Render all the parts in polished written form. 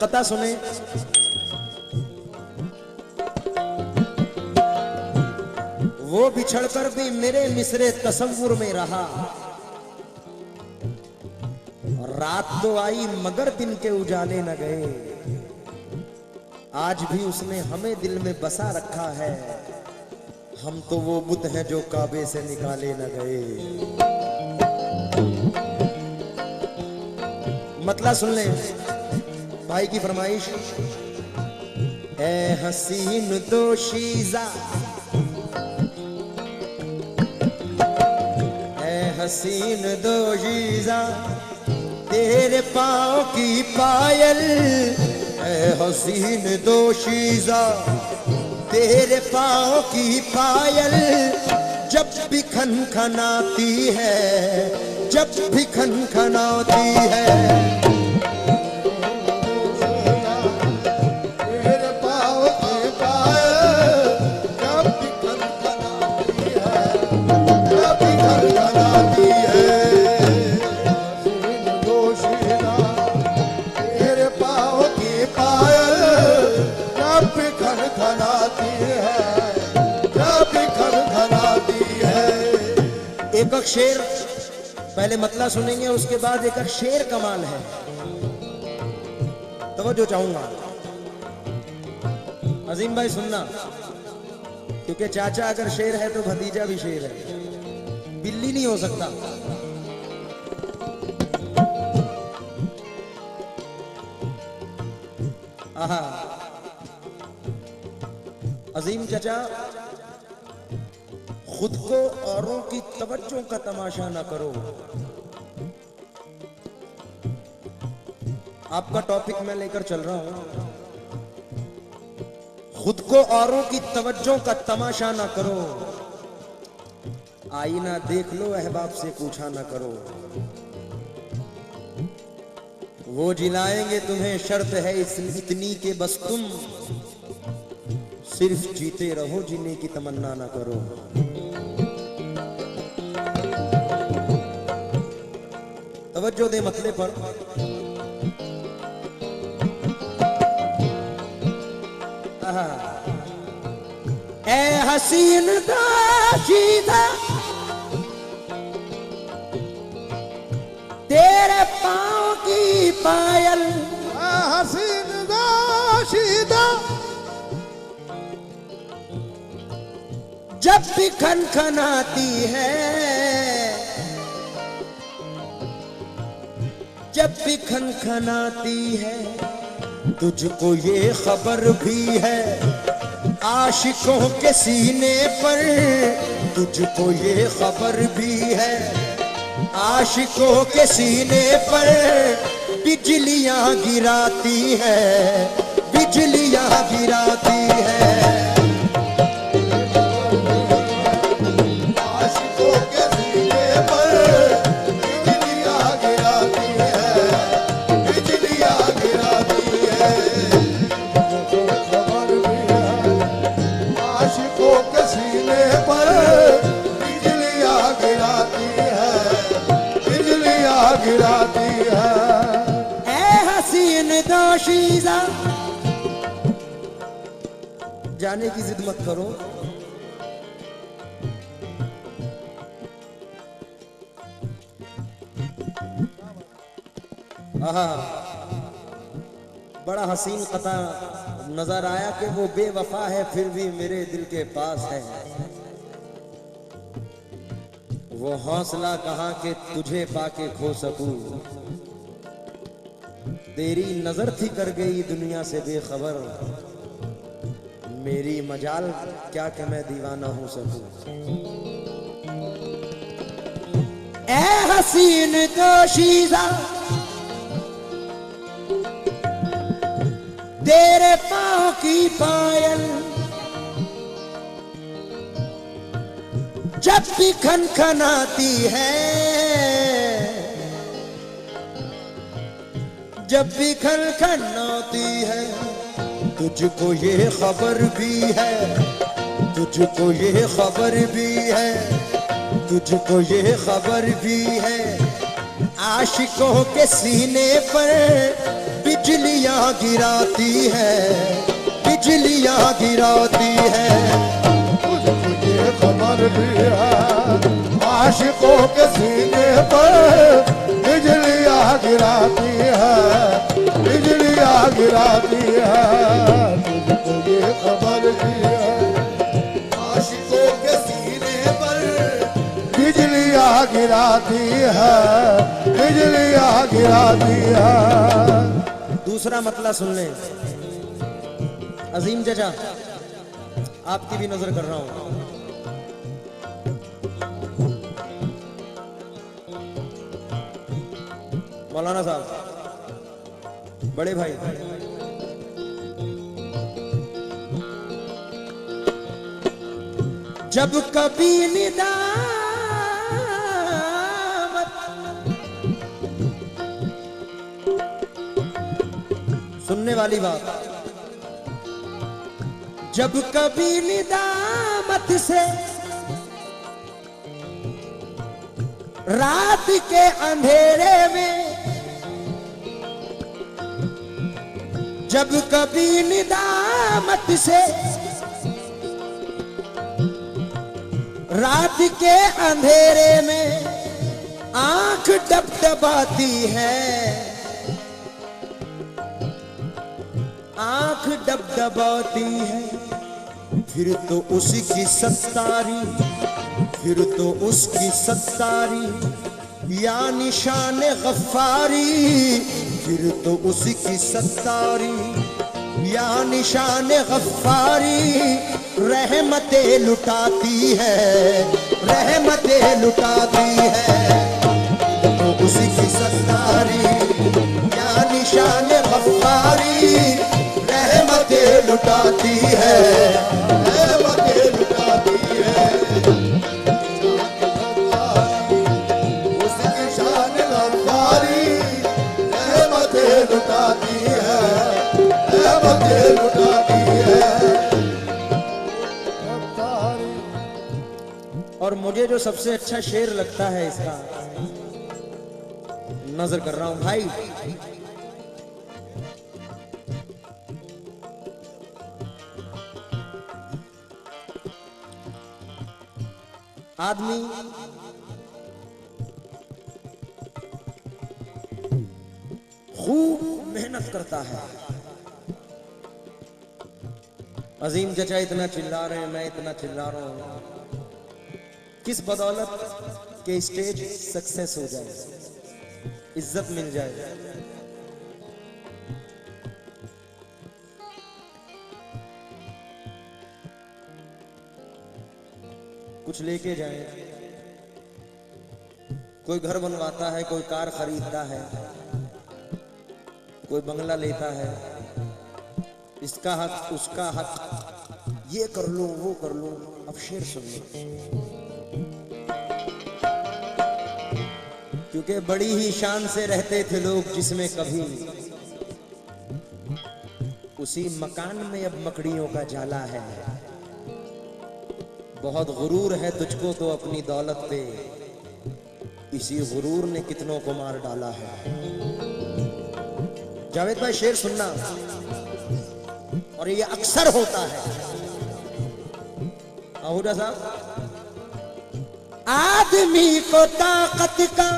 कथा सुने। वो बिछड़कर भी मेरे मिसरे तसव्वुर में रहा, रात तो आई मगर दिन के उजाले न गए। आज भी उसने हमें दिल में बसा रखा है, हम तो वो बुत हैं जो काबे से निकाले न गए। मतलब सुन ले भाई की फरमाइश। ए हसीन दोशीज़ा, ए हसीन दोशीज़ा, तेरे पाँव की पायल, ए हसीन दोशीज़ा, तेरे पाँव की पायल जब भी खनखनाती है, जब भी खनखनाती है। तेरे पाँव की पायल जब भी खनखनाती है, जब भी खनखनाती है। दोशीज़ा, तेरे पाँव की पायल जब भी खनखनाती है, जब भी खनखनाती है। एक शेर पहले मतलब सुनेंगे, उसके बाद एक शेर कमाल है, तो जो चाहूंगा अजीम भाई सुनना, क्योंकि चाचा अगर शेर है तो भतीजा भी शेर है, बिल्ली नहीं हो सकता। आहा अजीम चाचा, खुद को औरों की तवज्जो का तमाशा ना करो। आपका टॉपिक मैं लेकर चल रहा हूं, खुद को औरों की तवज्जो का तमाशा ना करो। आईना देख लो, अहबाब से पूछा ना करो। वो जिलाएंगे तुम्हें, शर्त है इतनी के बस तुम सिर्फ जीते रहो, जीने की तमन्ना ना करो। तवज्जो दे मतले पर। ए हसीन दोशीज़ा, तेरे पाँव की पायल, हसीन दोशीज़ा, जब भी खनखनाती है, जब भी खनखनाती है। तुझको ये खबर भी है आशिकों के सीने पर, तुझको ये खबर भी है आशिकों के सीने पर। बिजलियां गिराती है, बिजलियां गिराती है। गिराती है। ए हसीन दोशीज़ा, जाने की जिद मत करो। आहा बड़ा हसीन कथा नजर आया कि वो बेवफा है फिर भी मेरे दिल के पास है। वो हौसला कहाँ के तुझे पाके खो सकूं, तेरी नजर थी कर गई दुनिया से बेखबर। मेरी मजाल क्या कि मैं दीवाना हो सकूं। ए हसीन दोशीज़ा, तेरे पाँव की पायल जब भी खनखनाती है, जब भी खनखनाती है। तुझको ये खबर भी है, तुझको ये खबर भी है, तुझको ये खबर भी है आशिकों के सीने पर बिजलियां गिराती है, बिजलियां गिराती है। तुझको ये खबर भी है आशिकों के सीने पर बिजलियां गिराती है, बिजलियां गिराती है। तुझको ये खबर भी है आशिकों के सीने पर बिजलियां गिराती है, बिजलियां गिराती है। दूसरा मतला सुन लें। अजीम चाचा, आपकी भी नजर कर रहा हूं। मौलाना साहब, बड़े भाई, जब कभी निदामत, सुनने वाली बात, जब कभी निदामत से रात के अंधेरे में, जब कभी निदामत से रात के अंधेरे में आंख डबडबाती है, आंख डबडबाती है, फिर तो उसकी सत्तारी, फिर तो उसकी सत्तारी या निशान गफ्फारी, फिर तो उसकी सत्तारी या निशान गफ्फारी रहमतें लुटाती है, रहमतें लुटाती है। तो उसकी सत्तारी या निशान गफ्फारी रहमतें लुटाती है, रहमतें लुटाती है। उसकी शान गफ्फारी रहमतें लुटाती है, रहमतें लुटाती है। और मुझे जो सबसे अच्छा शेर लगता है इसका, नजर कर रहा हूं भाई। आदमी खूब मेहनत करता है। अजीम चचा इतना चिल्ला रहे हैं, मैं इतना चिल्ला रहा हूं, किस बदौलत के स्टेज सक्सेस हो जाए, इज्जत मिल जाए। कुछ लेके जाए, कोई घर बनवाता है, कोई कार खरीदता है, कोई बंगला लेता है, इसका हक उसका हक, ये कर लो वो कर लो। अब शेर सुन लो, क्योंकि बड़ी ही शान से रहते थे लोग जिसमें कभी, उसी मकान में अब मकड़ियों का जाला है। बहुत गुरूर है तुझको तो अपनी दौलत पे, इसी गुरूर ने कितनों को मार डाला है। जावेद भाई शेर सुनना, और ये अक्सर होता है। आहूजा साहब, आदमी को ताकत का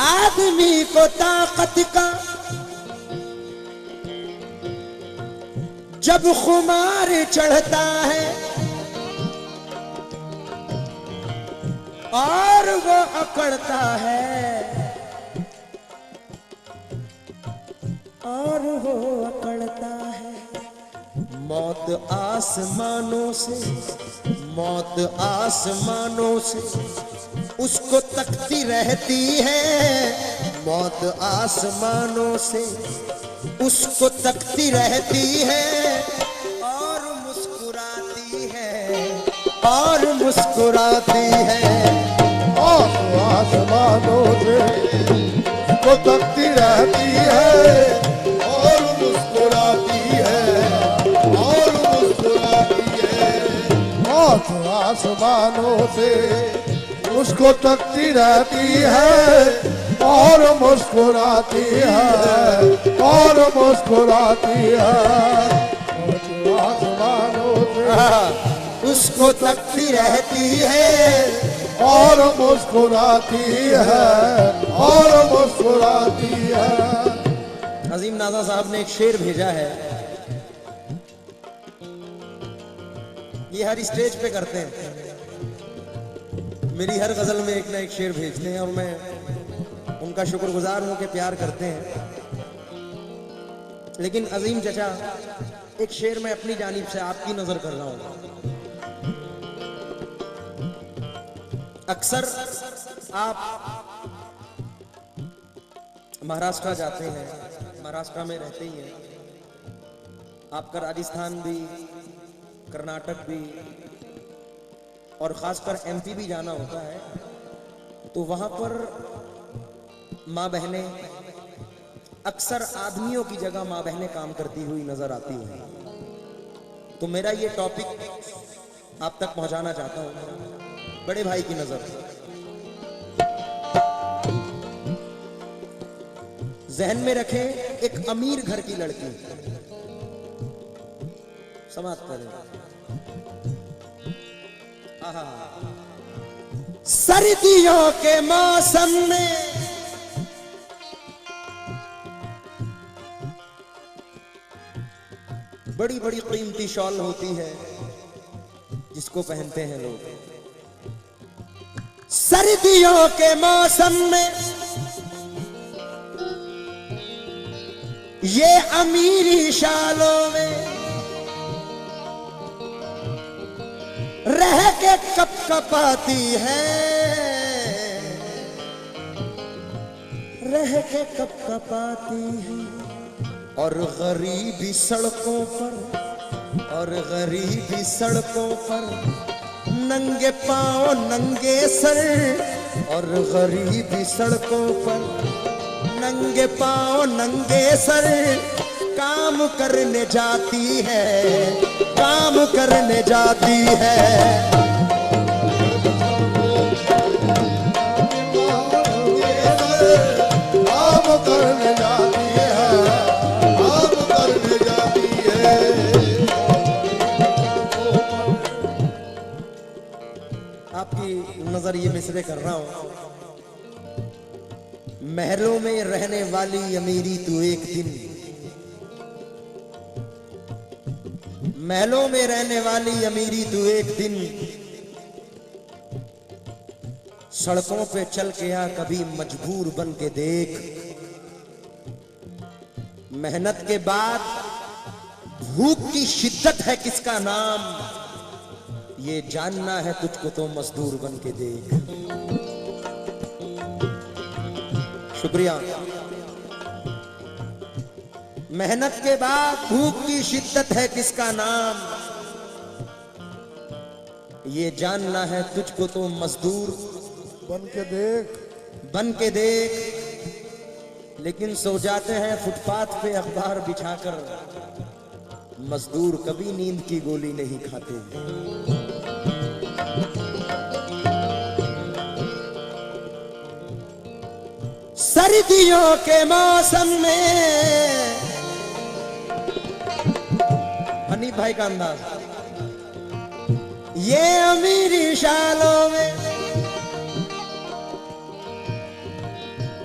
आदमी को ताकत का जब खुमार चढ़ता है और वो अकड़ता है, और वो अकड़ता है। मौत आसमानों से, मौत आसमानों से उसको तकती रहती है, मौत आसमानों से उसको तकती रहती है, और मुस्कुराती है, और मुस्कुराती है। और आसमानों से उसको तकती रहती है, और मुस्कुराती है, और मुस्कुराती है। मौत आसमानों से उसको तकती रहती है और मुस्कुराती है और मुस्कुराती है। आसमानों से उसको तकती रहती है और मुस्कुराती है और मुस्कुराती है। अजीम नाज़ा साहब ने एक शेर भेजा है, ये हर स्टेज पे करते हैं, मेरी हर गजल में एक ना एक शेर भेजते हैं और मैं उनका शुक्रगुजार हूं कि प्यार करते हैं। लेकिन अजीम चचा, एक शेर मैं अपनी जानिब से आपकी नजर कर रहा हूं। अक्सर आप महाराष्ट्र जाते हैं, महाराष्ट्र में रहते ही हैं, आपका राजस्थान भी, कर्नाटक भी और खासकर एमपी भी जाना होता है, तो वहां पर माँ बहनें, अक्सर आदमियों की जगह माँ बहनें काम करती हुई नजर आती हैं। तो मेरा ये टॉपिक आप तक पहुंचाना चाहता हूं बड़े भाई की नजर। जहन में रखें, एक अमीर घर की लड़की, समाप्त करें। सर्दियों के मौसम में बड़ी बड़ी कीमती शॉल होती है जिसको पहनते हैं लोग। सर्दियों के मौसम में ये अमीरी शालों में रह के कप कपाती है, रह के कप कपाती है। और गरीबी सड़कों पर, और गरीबी सड़कों पर नंगे पांव नंगे सर, और गरीबी सड़कों पर नंगे पांव नंगे सर काम करने जाती है, काम करने जाती है। काम करने जाती है, काम करने जाती है। आपकी नजर ये मिसरे कर रहा हूं। महलों में रहने वाली अमीरी तू एक दिन, महलों में रहने वाली अमीरी तू एक दिन, सड़कों पे चल के आ कभी मजबूर बन के देख। मेहनत के बाद भूख की शिद्दत है किसका नाम, ये जानना है तुझको तो मजदूर बन के देख। शुक्रिया। मेहनत के बाद भूख की शिद्दत है किसका नाम, ये जानना है तुझको तो मजदूर बन के देख, बन के देख। लेकिन सो जाते हैं फुटपाथ पे अखबार बिछाकर, मजदूर कभी नींद की गोली नहीं खाते। सर्दियों के मौसम में, हनीफ भाई का अंदाज, ये अमीरी शालों में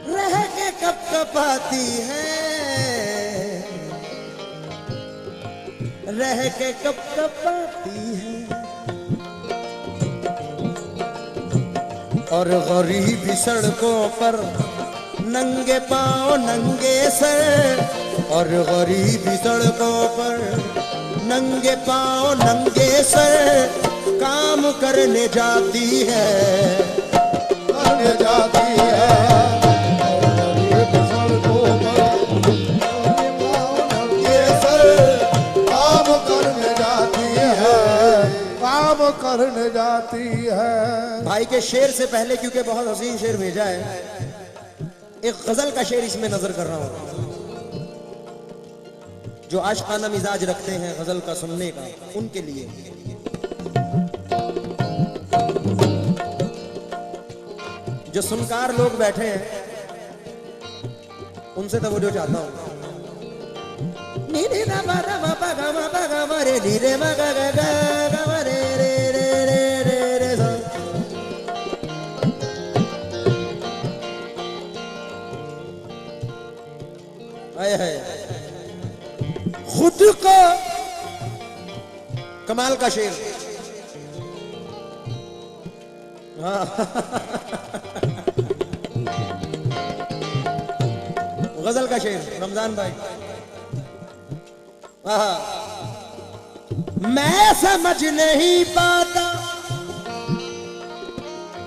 रह के कप कपाती है, रह के कप कपाती है। और गरीबी सड़कों पर नंगे पांव नंगे सर, और गरीबी सड़कों पर नंगे पांव नंगे सर काम करने जाती है, करने जाती है। सड़कों पर ये सर काम करने जाती है, काम करने जाती है। भाई के शेर से पहले, क्योंकि बहुत हसीन शेर भेजा है, एक गजल का शेर इसमें नजर कर रहा हूं। जो आशिकाना मिजाज रखते हैं गजल का सुनने का, उनके लिए। जो सुनकार लोग बैठे हैं उनसे तो वो जो चाहता हूं नीरे ना मा गा मा पा गा मा रे नीरे मा गा गा गा मा रे रे रे रे रे रे सा। आए है खुद को कमाल का शेर। हाँ गजल का शेर रमजान भाई। मैं समझ नहीं पाता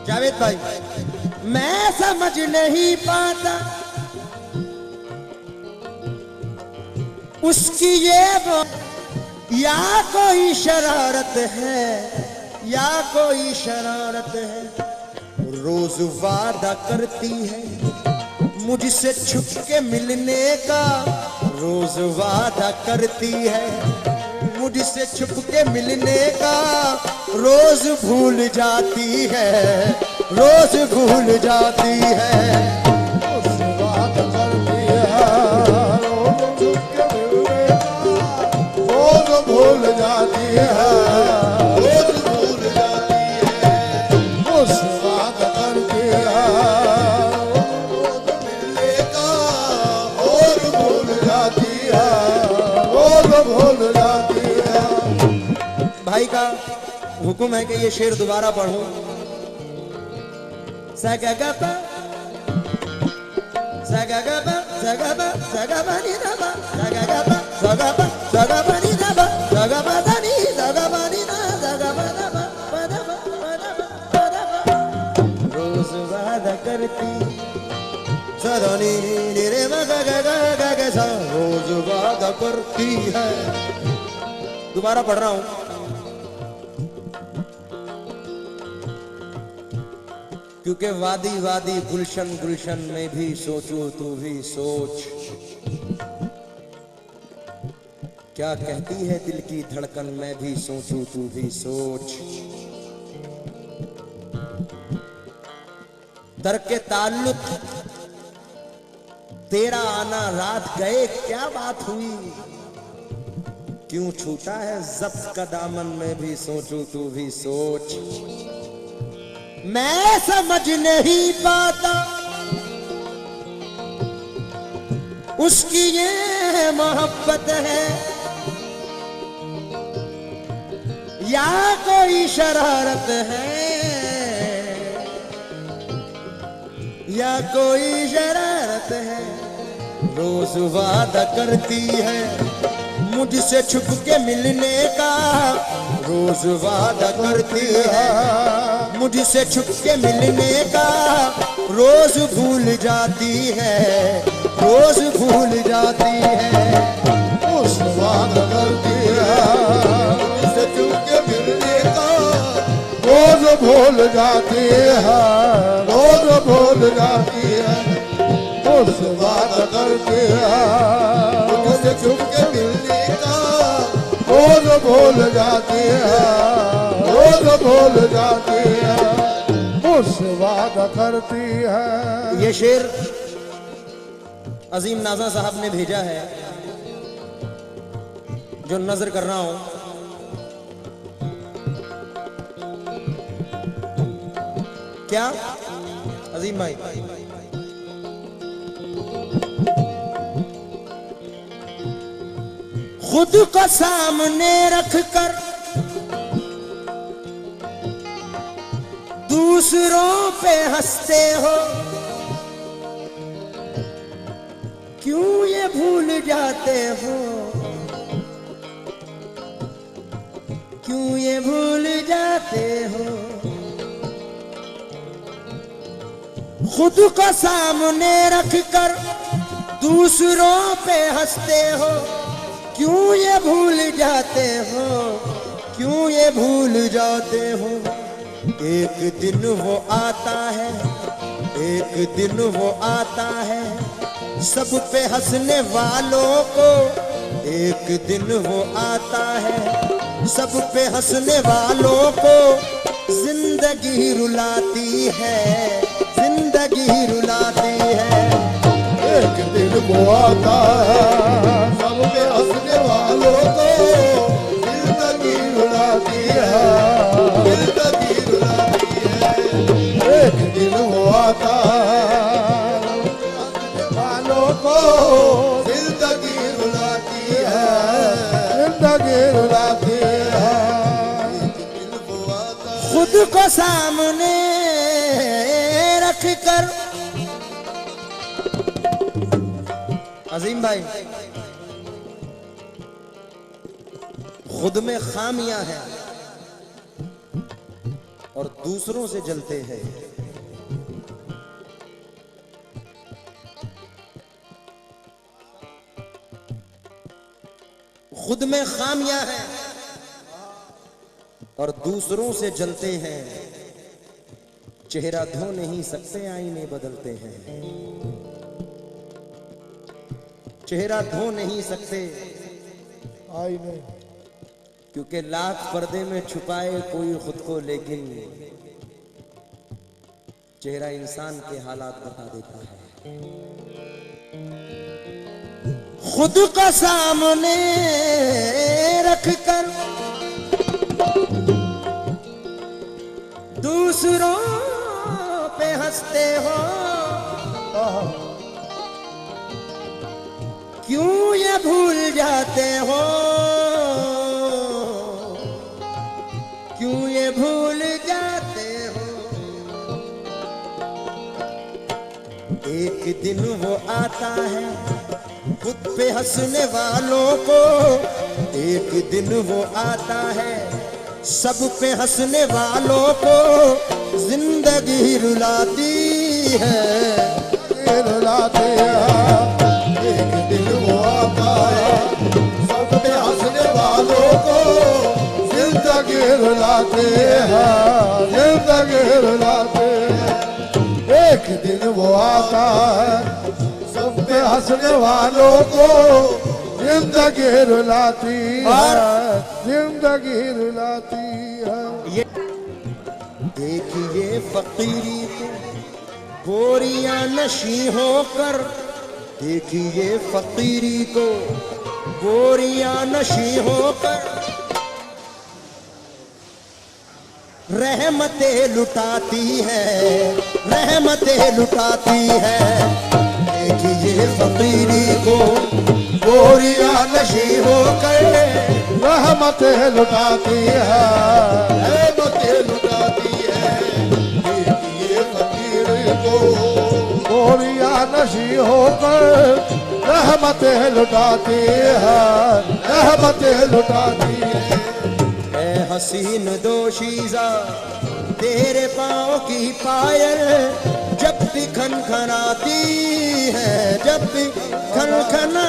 जावेद भाई, मैं समझ नहीं पाता उसकी ये या कोई शरारत है या कोई शरारत है। रोज वादा करती है मुझसे छुप के मिलने का, रोज वादा करती है मुझसे छुप के मिलने का, रोज भूल जाती है रोज भूल जाती है। रोज वादा करती है रोज छुप के मिलने का, रोज भूल जाती है रोज भूल जाती है। रोज वादा करती है रोज मिलने का, रोज भूल जाती है रोज भूल जाती है। भाई का हुक्म है कि ये शेर दोबारा पढ़ूं। सगगपा सगगपा सगपा सगपा नी दबा सगगपा सगपा सगपा नी दबा सगपा नी सगपा नी ना सगपा दबा पदबा पदबा पदबा। रोज वादा करती सदनी रे मा गा गा गा गा गा सा, रोज वादा करती है। दोबारा पढ़ रहा हूं। क्योंकि वादी वादी गुलशन गुलशन में भी सोचूं तू भी सोच, क्या कहती है दिल की धड़कन मैं भी सोचूं तू भी सोच। दर के ताल्लुक तेरा आना रात गए क्या बात हुई, क्यों छूटा है ज़ब्त का दामन मैं भी सोचूं तू भी सोच। मैं समझ नहीं पाता उसकी ये मोहब्बत है या कोई शरारत है या कोई शरारत है। रोज वादा करती है मुझसे छुप के मिलने का, रोज वादा करती है मुझसे छुप के मिलने का, रोज भूल जाती है रोज भूल जाती है। रोज वादा करती है मुझसे छुप के मिलने का, रोज भूल जाती है रोज भूल जाती है। रोज वादा करती है मुझसे छुप के मिलने का, रोज भूल जाती है रोज भूल जाती है। मुझसे वादा करती है। ये शेर अजीम नाजा साहब ने भेजा है जो नजर कर रहा हूं। क्या अजीम भाई खुद को सामने रखकर दूसरों पे हंसते हो, क्यों ये भूल जाते हो क्यों ये भूल जाते हो। खुद को सामने रखकर दूसरों पे हंसते हो, क्यों ये भूल जाते हो क्यों ये भूल जाते हो। एक दिन वो आता है एक दिन वो आता है सब पे हंसने वालों को, एक दिन वो आता है सब पे हंसने वालों को, जिंदगी रुलाती है जिंदगी जिंदगी रुलाती है। एक दिन वो आता है सबके हंसने वालों को जिंदगी रुलाती है, जिंदगी रुलाती है। एक दिन वो आता है हंसने वालों को जिंदगी रुलाती है, जिंदगी रुलाती है। एक दिन वो आता है खुद को सामने रख कर अजीम भाई, खुद में खामियां हैं और दूसरों से जलते हैं। खुद में खामियां हैं और दूसरों से जलते हैं। चेहरा धो नहीं सकते, आईने बदलते हैं। चेहरा धो नहीं सकते आई नहीं, क्योंकि लाख पर्दे में छुपाए कोई खुद को, लेकिन चेहरा इंसान के हालात बता देता है। खुद को सामने रख कर दूसरों पे हंसते हो, क्यों ये भूल जाते हो, क्यों ये भूल जाते हो। एक दिन वो आता है खुद पे हंसने वालों को, एक दिन वो आता है सब पे हंसने वालों को, जिंदगी रुलाती है, रुलाती है। एक दिन वो आता है सब पे हंसने वालों को जिंदगी रुलाती है, जिंदगी रुलाती है। एक दिन वो आता है सब पे हंसने वालों को जिंदगी रुलाती है, जिंदगी रुलाती है। ये देखिए फकीरी को गोरियां नशी होकर, देखिए फकीरी को गोरियां नशी होकर रहमतें लुटाती है, रहमतें लुटाती है। देखिए फकीरी को गोरियां नशी होकर रहमतें लुटाती है, रहमतें लुटाती है। देखिए फकीर को गोरियां नशी होकर रहमतें लुटाती है, रहमतें लुटाती है। ऐ हसीन दोशीज़ा तेरे पाँव की पायल जब भी खनखनाती है, जब भी खनखना